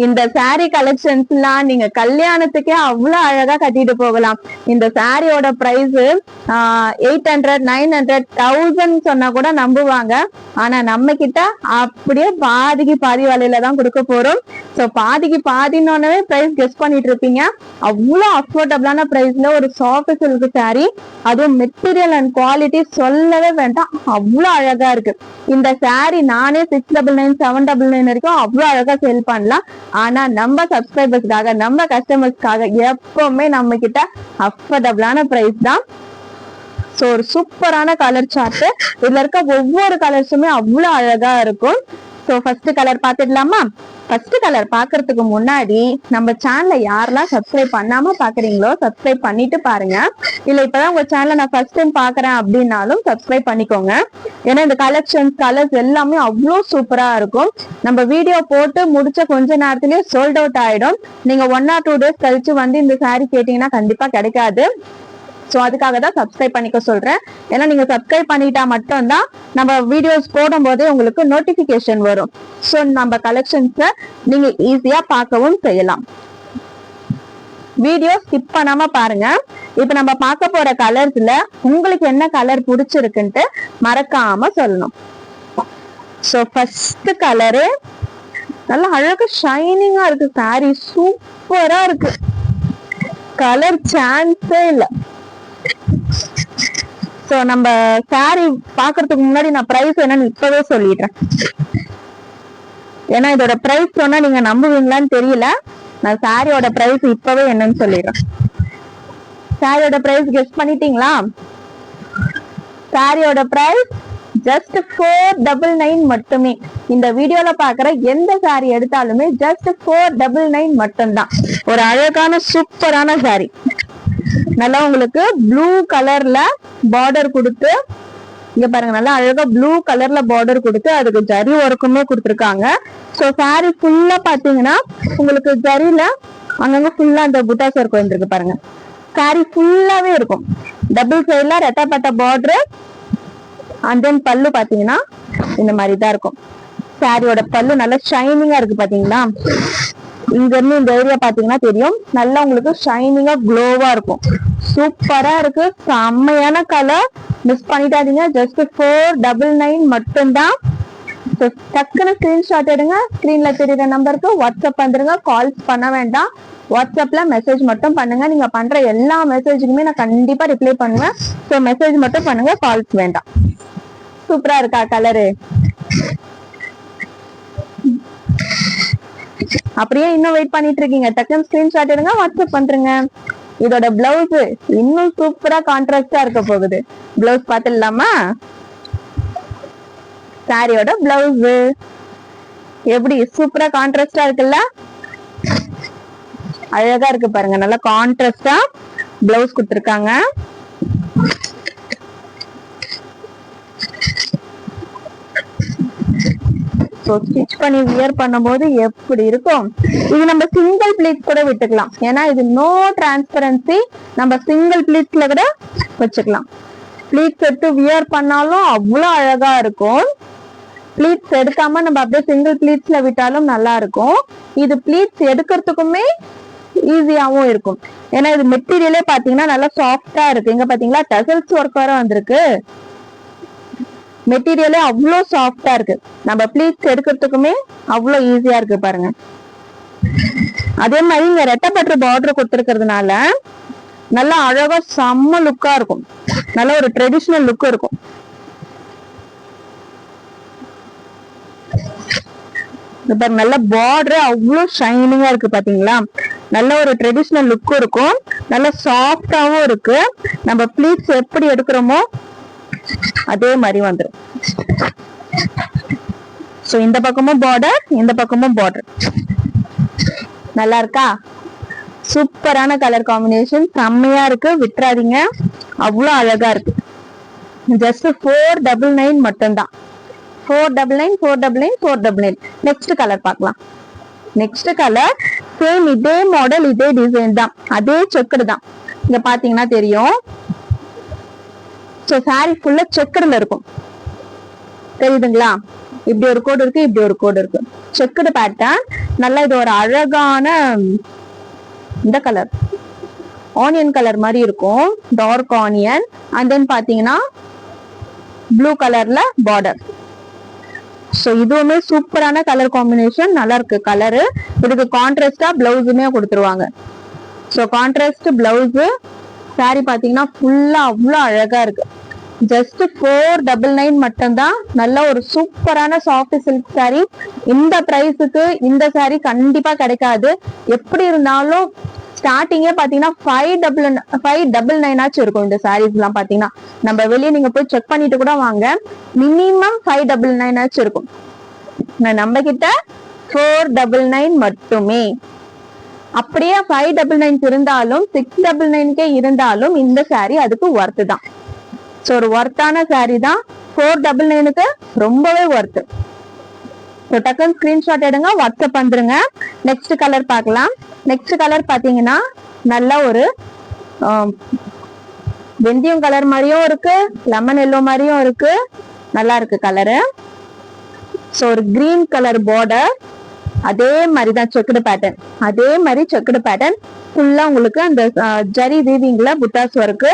இந்த sorry collections எல்லாம் நீங்க கல்யாணத்துக்கே அவ்வளவு அழகா கட்டிட்டு போகலாம். இந்த சாரியோட பிரைஸ் 800, 900, 1000 சொன்னா கூட நம்புவாங்க. ஆனா நம்ம கிட்ட அப்படியே பாதிக்கு பாதி விலையில தான் கொடுக்க போறோம். சோ பாதிக்கு பாதினோடனே பிரைஸ் கெஸ் பண்ணிட்டு இருப்பீங்க. அவ்வளவு அஃபோர்டபுளான பிரைஸ்ல ஒரு சாஃப்ட் சில்க் சாரி, அதுவும் மெட்டீரியல் அண்ட் குவாலிட்டி சொல்லவே வேண்டாம், அவ்வளவு அழகா இருக்கு. இந்த சாரி நானே 699, 799 வரைக்கும் அவ்வளவு அழகா சேல் பண்ணலாம். ஆனா நம்ம சப்ஸ்கிரைபர்ஸ்க்காக, நம்ம கஸ்டமர்ஸ்க்காக எப்பவுமே நம்ம கிட்ட அஃபோர்டபுளான பிரைஸ் தான். சோ ஒரு சூப்பரான கலர் சார்ட், இதுல இருக்க ஒவ்வொரு கலர்ஸுமே அவ்வளவு அழகா இருக்கும். சோ ஃபர்ஸ்ட் கலர் பாத்துடலாமா? ஃபர்ஸ்ட் கலர் பாக்குறதுக்கு முன்னாடி நம்ம சேனலை யாரெல்லாம் சப்ஸ்கிரைப் பண்ணாம பாக்குறீங்களோ சப்ஸ்கிரைப் பண்ணிட்டு பாருங்க. இல்ல இப்பதான் உங்க சேனலை நான் ஃபர்ஸ்ட் டைம் பாக்குறேன் அப்படின்னாலும் சப்ஸ்கிரைப் பண்ணிக்கோங்க. ஏன்னா இந்த கலெக்ஷன்ஸ், கலர்ஸ் எல்லாமே அவ்வளோ சூப்பரா இருக்கும். நம்ம வீடியோ போட்டு முடிச்ச கொஞ்ச நேரத்திலேயே சோல்ட் அவுட் ஆயிடும். நீங்க 1 or 2 days கழிச்சு வந்து இந்த சாரி கேட்டீங்கன்னா கண்டிப்பா கிடைக்காது. சோ அதுக்காக தான் சப்ஸ்கிரைப் பண்ணிக்க சொல்றேன். ஏன்னா நீங்க சப்ஸ்கிரைப் பண்ணிட்டா மட்டும்தான் நம்ம வீடியோஸ் போடும் போதே உங்களுக்கு நோட்டிபிகேஷன் வரும். சோ நம்ம கலெக்ஷன்ஸ நீங்க ஈஸியா பார்க்கவும் செய்யலாம். வீடியோ ஸ்கிப் பண்ணாம பாருங்க. இப்ப நம்ம பார்க்க போற கலர்ஸ்ல உங்களுக்கு என்ன கலர் பிடிச்சிருக்குன்ட்டு மறக்காம சொல்லணும். சோ ஃபர்ஸ்ட் கலரு நல்லா அழகா ஷைனிங்கா இருக்கு. சாரி சூப்பரா இருக்கு. கலர் சான்ஸே இல்ல. சோ நம்ம சாரி பாக்குறதுக்கு முன்னாடி நான் பிரைஸ் என்னன்னு இப்பவே சொல்லிடுறேன். ஏன்னா இதோட பிரைஸ் சொன்னா நீங்க நம்புவீங்களான்னு தெரியல. நான் சாரியோட பிரைஸ் இப்பவே என்னன்னு சொல்லிடுறேன். சாரியோட பிரைஸ் கெஸ் பண்ணிட்டீங்களா? சாரியோட பிரைஸ் ஜஸ்ட் 499 மட்டுமே. இந்த வீடியோல பாக்குற எந்த சாரி எடுத்தாலுமே ஜஸ்ட் 499 மட்டும்தான். ஒரு அழகான சூப்பரான சாரி. நல்லா உங்களுக்கு ப்ளூ கலர்ல பார்டர் கொடுத்து, இங்க பாருங்க நல்லா அழகா ப்ளூ கலர்ல பார்டர் கொடுத்து அதுக்கு ஜரி ஒர்க்குமே கொடுத்துருக்காங்க. சோ சாரி ஃபுல்லா பாத்தீங்கன்னா உங்களுக்கு ஜரியில அங்கங்க ஃபுல்லா அந்த புட்டாஸ் ஒர்க் வந்துருக்கு பாருங்க. சாரி ஃபுல்லாவே இருக்கும். டபுள் சைட்ல ரெட்டப்பட்ட பார்டர். அண்ட் தென் பல்லு பாத்தீங்கன்னா இந்த மாதிரி தான் இருக்கும். சாரியோட பல்லு நல்லா ஷைனிங்கா இருக்கு பாத்தீங்களா? இங்க இருந்து இந்த ஏரியா பாத்தீங்கன்னா தெரியும். நல்லா உங்களுக்கு ஷைனிங்கா க்ளோவா இருக்கும். சூப்பரா இருக்கு. செம்மையான கலர். மிஸ் பண்ணிட்டாதீங்க. ஜஸ்ட் 499 மட்டும்தான். டக்குன்னு ஸ்கிரீன்ஷாட் எடுங்க. ஸ்கிரீன்ல தெரியுற நம்பருக்கு வாட்ஸ்அப் வந்துருங்க. கால்ஸ் பண்ண வேண்டாம். வாட்ஸ்அப்ல மெசேஜ் மட்டும் பண்ணுங்க. நீங்க பண்ற எல்லா மெசேஜுக்குமே நான் கண்டிப்பா ரிப்ளை பண்ணுவேன். சோ மெசேஜ் மட்டும் பண்ணுங்க, கால்ஸ் வேண்டாம். சூப்பரா இருக்கா கலரு? அப்படியே இன்னும் வெயிட் பண்ணிட்டு இருக்கீங்க? டக்குன்னு ஸ்கிரீன்ஷாட் எடுங்க, வாட்ஸ்அப் பண்றீங்க. இதோட பிளவுஸ் இன்னும் சூப்பரா கான்ட்ராஸ்டா இருக்க போகுது. பிளவுஸ் பாத்துடலாமா? சாரியோட பிளவுஸ் எப்படி சூப்பரா கான்ட்ராஸ்டா இருக்குல்ல? அழகா இருக்கு பாருங்க. நல்லா கான்ட்ராஸ்டா பிளவுஸ் கொடுத்திருக்காங்க. ஸ்டிச் பண்ணி வியர் பண்ணும்போது எப்படி இருக்கும்? இது நம்ம சிங்கிள் பிளீட் கூட விட்டுக்கலாம். ஏன்னா இது நோ டிரான்ஸ்பரன்சி. நம்ம சிங்கிள் பிளீட்ல கூட வச்சுக்கலாம். பிளீட்ஸ் எடுத்து வியர் பண்ணாலும் அவ்வளவு அழகா இருக்கும். பிளீட்ஸ் எடுக்காம நம்ம அப்படியே சிங்கிள் பிளீட்ஸ்ல விட்டாலும் நல்லா இருக்கும். இது பிளீட்ஸ் எடுக்கிறதுக்குமே ஈஸியாவும் இருக்கும். ஏன்னா இது மெட்டீரியலே பாத்தீங்கன்னா நல்லா சாஃப்டா இருக்கு. இங்க பாத்தீங்களா டசல்ஸ் ஒர்க் வர வந்திருக்கு. மெட்டீரியலே அவ்வளோ சாஃப்டா இருக்கு. நம்ம பிளீட்ஸ் எடுக்கிறதுக்குமே அவ்வளோ ஈஸியா இருக்கு பாருங்க. அதே மாதிரி இங்க ரெட்டப்பட்டு பார்டர் கொடுத்துருக்கிறதுனால நல்லா அழகா செம்ம லுக்கா இருக்கும். நல்ல ஒரு ட்ரெடிஷனல் லுக் இருக்கும். நல்ல பார்டர் அவ்வளோ ஷைனிங்கா இருக்கு பாத்தீங்களா? நல்ல ஒரு ட்ரெடிஷனல் லுக்கும் இருக்கும். நல்ல சாஃப்டாவும் இருக்கு. நம்ம பிளீட்ஸ் எப்படி எடுக்கிறோமோ அதே மாதிரி வந்துடும். சோ இந்த பக்கமும் பார்டர், இந்த பக்கமும் பார்டர். நல்லா இருக்கா? சூப்பரான கலர் காம்பினேஷன். செம்மையா இருக்கு. விட்டுறாதீங்க. அவ்வளவு அழகா இருக்கு. ஜஸ்ட் 499 மட்டும்தான். 499, 499, 499. நெக்ஸ்ட் கலர் பார்க்கலாம். நெக்ஸ்ட் கலர் சேம் இதே மாடல், இதே டிசைன் தான், அதே செக்குடு தான். இங்க பாத்தீங்கன்னா தெரியும். சோ சாரி ஃபுல்லா செக்குடுல இருக்கும். தெரியுதுங்களா? இப்படி ஒரு கோடு இருக்கு, இப்படி ஒரு கோடு இருக்கு. செக்குடு பேட்டர்ன், நல்லா இது ஒரு அழகான இந்த கலர் ஆனியன் கலர் மாதிரி இருக்கும், டார்க் ஆனியன். அண்ட் தென் பாத்தீங்கன்னா ப்ளூ கலர்ல பார்டர். சோ இதுவுமே சூப்பரான கலர் காம்பினேஷன், நல்லா இருக்கு கலரு. இதுக்கு கான்ட்ராஸ்டா பிளவுஸுமே கொடுத்துருவாங்க. சோ கான்ட்ராஸ்ட் பிளவுஸ், சாரி பாத்தீங்கன்னா ஃபுல்லா அவ்வளோ அழகா இருக்கு. ஜஸ்ட் 499 மட்டும்தான். நல்ல ஒரு சூப்பரான சாஃப்ட் சில்க் சாரி. இந்த பிரைஸுக்கு இந்த சாரி கண்டிப்பா கிடைக்காது. எப்படி இருந்தாலும் ஸ்டார்டிங்கே பாத்தீங்கன்னா 599 ஆச்சும் இருக்கும். இந்த சாரீஸ் எல்லாம் பாத்தீங்கன்னா நம்ம வெளியே நீங்க போய் செக் பண்ணிட்டு கூட வாங்க, மினிமம் 599 ஆச்சும் இருக்கும். நம்ம கிட்ட 499 மட்டுமே. அப்படியே 599 இருந்தாலும் 699 இருந்தாலும் இந்த சாரி அதுக்கு ஒர்த்து தான். சோ ஒரு ஒர்த்தான சாரி தான். 499க்கு ரொம்பவே ஒர்த்து. டக்குன்னு ஸ்கிரீன்ஷாட் எடுங்க, வாட்ஸ்அப் வந்துருங்க. நெக்ஸ்ட் கலர் பார்க்கலாம். நெக்ஸ்ட் கலர் பாத்தீங்கன்னா நல்ல ஒரு வெந்தயம் கலர் மாதிரியும் இருக்கு, லெமன் எல்லோ மாதிரியும் இருக்கு, நல்லா இருக்கு கலரு. சோ ஒரு கிரீன் கலர் பார்டர், அதே மாதிரிதான் செக்குடு பேட்டர்ன், அதே மாதிரி செக்குடு பேட்டர்ன் ஃபுல்லா உங்களுக்கு அந்த ஜரி வீவிங்ல புட்டாஸ் ஒர்க்கு,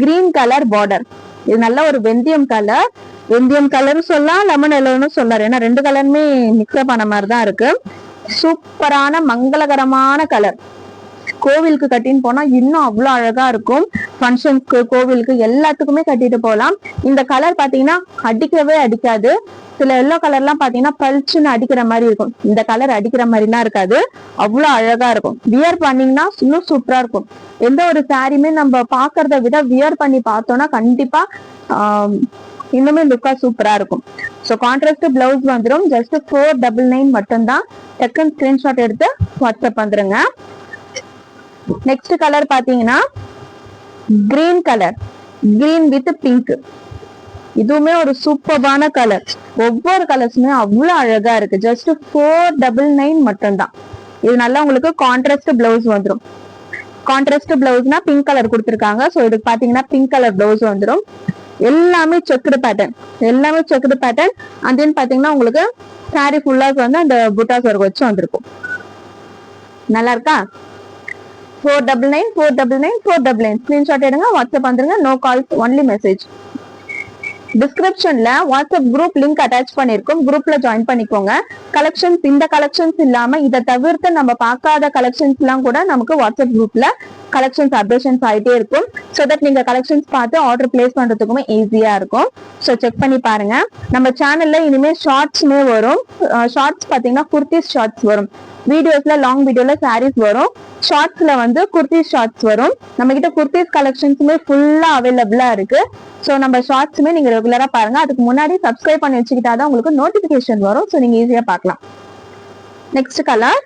கிரீன் கலர் பார்டர். இது நல்ல ஒரு வெந்தயம் கலர், வெந்தயம் கலர் சொல்லலாம், லெமன் எல்லோன்னு சொல்லலாம். ஏன்னா ரெண்டு கலருமே மிக்ஸ்அப் ஆன மாதிரி தான் இருக்கு. சூப்பரான மங்களகரமான கலர். கோவிலுக்கு கட்டின்னு போனா இன்னும் அவ்வளவு அழகா இருக்கும். ஃபங்க்ஷன்ஸ்க்கு, கோவிலுக்கு எல்லாத்துக்குமே கட்டிட்டு போகலாம். இந்த கலர் பாத்தீங்கன்னா அடிக்கவே அடிக்காது. சில எல்லோ கலர் எல்லாம் பாத்தீங்கன்னா பளிச்சுன்னு அடிக்கிற மாதிரி இருக்கும். இந்த கலர் அடிக்கிற மாதிரி எல்லாம் இருக்காது, அவ்வளவு அழகா இருக்கும். வியர் பண்ணீங்கன்னா இன்னும் சூப்பரா இருக்கும். எந்த ஒரு சாரியுமே நம்ம பாக்குறத விட வியர் பண்ணி பார்த்தோம்னா கண்டிப்பா இன்னுமே லுக்கா சூப்பரா இருக்கும். சோ கான்ட்ராஸ்ட் பிளவுஸ் வந்துடும். ஜஸ்ட் 499 மட்டும்தான். டக்குன்னு ஸ்கிரீன்ஷாட் எடுத்து வாட்ஸ்அப் வந்துருங்க. நெக்ஸ்ட் கலர் பாத்தீங்கன்னா green colour, green with pink. இதுவுமே ஒரு சூப்பரான கலர். ஒவ்வொரு கலர்ஸுமே அவ்வளவு அழகா இருக்கு. ஜஸ்ட் 499 மட்டும்தான். இது நல்லா உங்களுக்கு கான்ட்ராஸ்ட் பிளவுஸ் வந்துடும். கான்ட்ராஸ்ட் பிளவுஸ்னா பிங்க் கலர் கொடுத்துருக்காங்க. சோ இதுக்கு பாத்தீங்கன்னா பிங்க் கலர் பிளவுஸ் வந்துடும். எல்லாமே செக்குடு பேட்டர்ன், எல்லாமே செக்குடு பேட்டர்ன். அண்ட் தென் பாத்தீங்கன்னா உங்களுக்கு சாரி ஃபுல்லா வந்து அந்த புட்டாஸ் ஒர்க் வச்சு வந்திருக்கும். நல்லா இருக்கா? 499 499 499. ஸ்கிரீன்ஷாட் எடுங்க, வாட்ஸ்அப் வந்துருங்க. No calls, only message. டிஸ்கிரிப்ஷன்ல வாட்ஸ்அப் குரூப் லிங்க் அட்டாச் பண்ணிருக்கோம், குரூப்ல ஜாயின் பண்ணிக்கோங்க. கலெக்ஷன்ஸ், இந்த கலெக்ஷன்ஸ் இல்லாம இதை தவிர்த்து நம்ம பார்க்காத கலெக்ஷன்ஸ் எல்லாம் கூட நமக்கு வாட்ஸ்அப் குரூப்ல கலெக்ஷன்ஸ் அப்டேஷன்ஸ் ஆயிட்டே இருக்கும். சோ தட் நீங்க கலெக்ஷன்ஸ் பார்த்து ஆர்டர் பிளேஸ் பண்றதுக்குமே ஈஸியா இருக்கும். சோ செக் பண்ணி பாருங்க. நம்ம சேனல்ல இனிமே ஷார்ட்ஸ்மே வரும். ஷார்ட்ஸ் பாத்தீங்கன்னா குர்த்திஸ் ஷார்ட்ஸ் வரும். வீடியோஸ்ல, லாங் வீடியோல சாரீஸ் வரும். ஷார்ட்ஸ்ல வந்து குர்த்திஸ் ஷார்ட்ஸ் வரும். நம்ம கிட்ட குர்த்திஸ் கலெக்ஷன்ஸுமே ஃபுல்லா அவைலபிளா இருக்கு. சோ நம்ம ஷார்ட்ஸுமே நீங்க ரெகுலரா பாருங்க. அதுக்கு முன்னாடி சப்ஸ்கிரைப் பண்ணி வச்சுக்கிட்டாதான் உங்களுக்கு நோட்டிபிகேஷன் வரும். சோ நீங்க ஈஸியா பார்க்கலாம். Next colour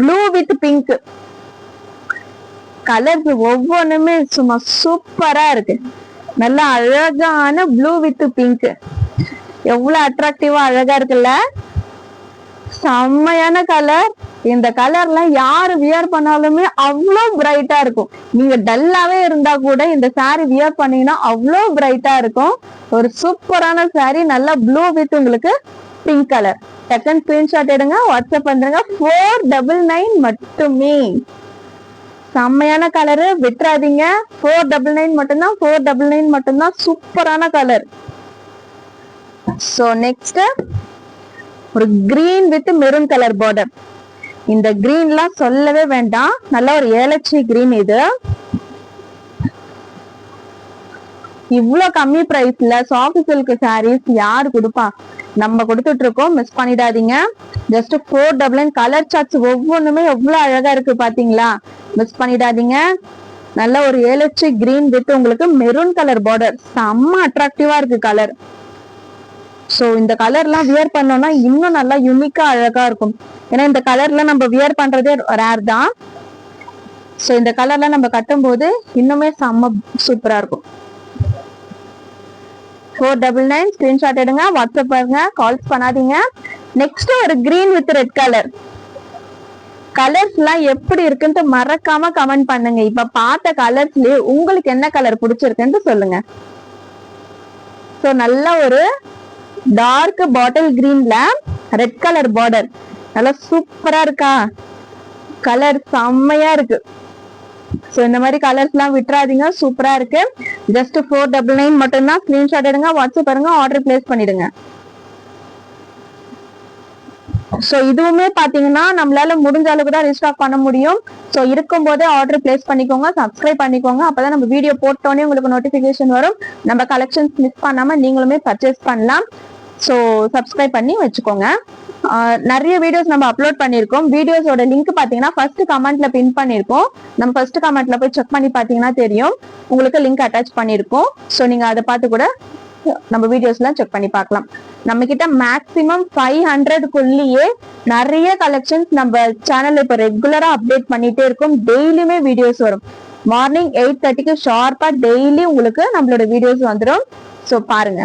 blue with pink. Colours ஒவ்வொன்றுமே சும்மா சூப்பரா இருக்கு. நல்ல அழகான ப்ளூ வித் பிங்க். எவ்வளவு அட்ராக்டிவா அழகா இருக்குல்ல, செம்மையான கலர். இந்த கலர்லாம் யாரு வியர் பண்ணாலுமே அவ்வளோ பிரைட்டா இருக்கும். நீங்க டல்லாவே இருந்தா கூட இந்த சாரி வியர் பண்ணீங்கன்னா அவ்வளோ பிரைட்டா இருக்கும். ஒரு சூப்பரான சாரி, நல்லா ப்ளூ வித் உங்களுக்கு பிங்க் கலர். செகண்ட் ஸ்கிரீன்ஷாட் எடுங்க, வாட்ஸ்அப் பண்றேங்க. 499 மட்டுமே. செம்மையான கலரு, விட்டுறாதீங்க. 499 மட்டும்தான், 499 மட்டும்தான். சூப்பரான கலர். சோ நெக்ஸ்ட் ஒரு green with maroon colour border. இந்த கிரீன்லாம் சொல்லவே வேண்டாம், நல்ல ஒரு ஏலச்சி கிரீன். இது இவ்வளவு கம்மி பிரைஸ்ல சாஃப்ட் சில்க் சாரீஸ் யாரு கொடுப்பா? நம்ம கொடுத்துட்டு இருக்கோம், மிஸ் பண்ணிடாதீங்க. ஜஸ்ட் 499. கலர் சார்ட்ஸ் ஒவ்வொன்றுமே எவ்வளவு அழகா இருக்கு பாத்தீங்களா? மிஸ் பண்ணிடாதீங்க. நல்ல ஒரு ஏலச்சி கிரீன் வித் உங்களுக்கு மெரூன் கலர் பார்டர். செம்ம அட்ராக்டிவா இருக்கு கலர். சோ இந்த கலர் எல்லாம் வியர் பண்ணோம்னா இன்னும் நல்லா யூனிக்கா அழகா இருக்கும். ஏன்னா இந்த கலர்ல நம்ம வியர் பண்றதே ரேர் தான். சோ இந்த கலர்ல நம்ம கட்டும் போது இன்னுமே செம்ம சூப்பரா இருக்கும். 499. ஸ்கிரீன்ஷாட் எடுங்க, வாட்ஸ்அப் பாருங்க, கால்ஸ் பண்ணாதீங்க. நெக்ஸ்ட் ஒரு green with red colour. Colours எல்லாம் எப்படி இருக்குன்னு மறக்காம கமெண்ட் பண்ணுங்க. இப்ப பார்த்த கலர்ஸ்லயே உங்களுக்கு என்ன கலர் பிடிச்சிருக்குன்னு சொல்லுங்க. ஸோ நல்ல ஒரு டார்க் பாட்டில் கிரீன்ல ரெட் கலர் பார்டர், நல்லா சூப்பரா இருக்கா? கலர் செம்மையா இருக்கு. சோ இந்த மாதிரி கலர்ஸ் எல்லாம் விட்டுறாதீங்க, சூப்பரா இருக்கு. ஜஸ்ட் 499 மட்டும்தான். ஸ்கிரீன்ஷாட் எடுங்க, வாட்ஸ்அப் பாருங்க, ஆர்டர் பிளேஸ் பண்ணிடுங்க. சோ இதுவுமே பாத்தீங்கன்னா நம்மளால முடிஞ்ச அளவுக்கு தான் ரீஸ்டாக் பண்ண முடியும். சோ இருக்கும் போதே ஆர்டர் பிளேஸ் பண்ணிக்கோங்க, சப்ஸ்கிரைப் பண்ணிக்கோங்க. அப்பதான் நம்ம வீடியோ போட்டோன்னே உங்களுக்கு நோட்டிபிகேஷன் வரும். நம்ம கலெக்ஷன்ஸ் மிஸ் பண்ணாம நீங்களுமே பர்ச்சேஸ் பண்ணலாம். சோ சப்ஸ்கிரைப் பண்ணி வச்சுக்கோங்க. நிறைய வீடியோஸ் நம்ம அப்லோட் பண்ணிருக்கோம். வீடியோஸோட லிங்க் பாத்தீங்கன்னா ஃபர்ஸ்ட் கமெண்ட்ல பின் பண்ணிருக்கோம். நம்ம ஃபர்ஸ்ட் கமெண்ட்ல போய் செக் பண்ணி பாத்தீங்கன்னா தெரியும், உங்களுக்கு லிங்க் அட்டாச் பண்ணிருக்கோம். சோ நீங்க அதை பார்த்து கூட நம்ம வீடியோஸ் எல்லாம் செக் பண்ணி பார்க்கலாம். நம்ம கிட்ட மேக்சிமம் 500க்குள்ளேயே நிறைய கலெக்ஷன்ஸ் நம்ம சேனல்ல இப்ப ரெகுலரா அப்டேட் பண்ணிட்டே இருக்கும். டெய்லியுமே வீடியோஸ் வரும். மார்னிங் 8:30க்கு ஷார்ப்பா டெய்லி உங்களுக்கு நம்மளோட வீடியோஸ் வந்துடும். சோ பாருங்க.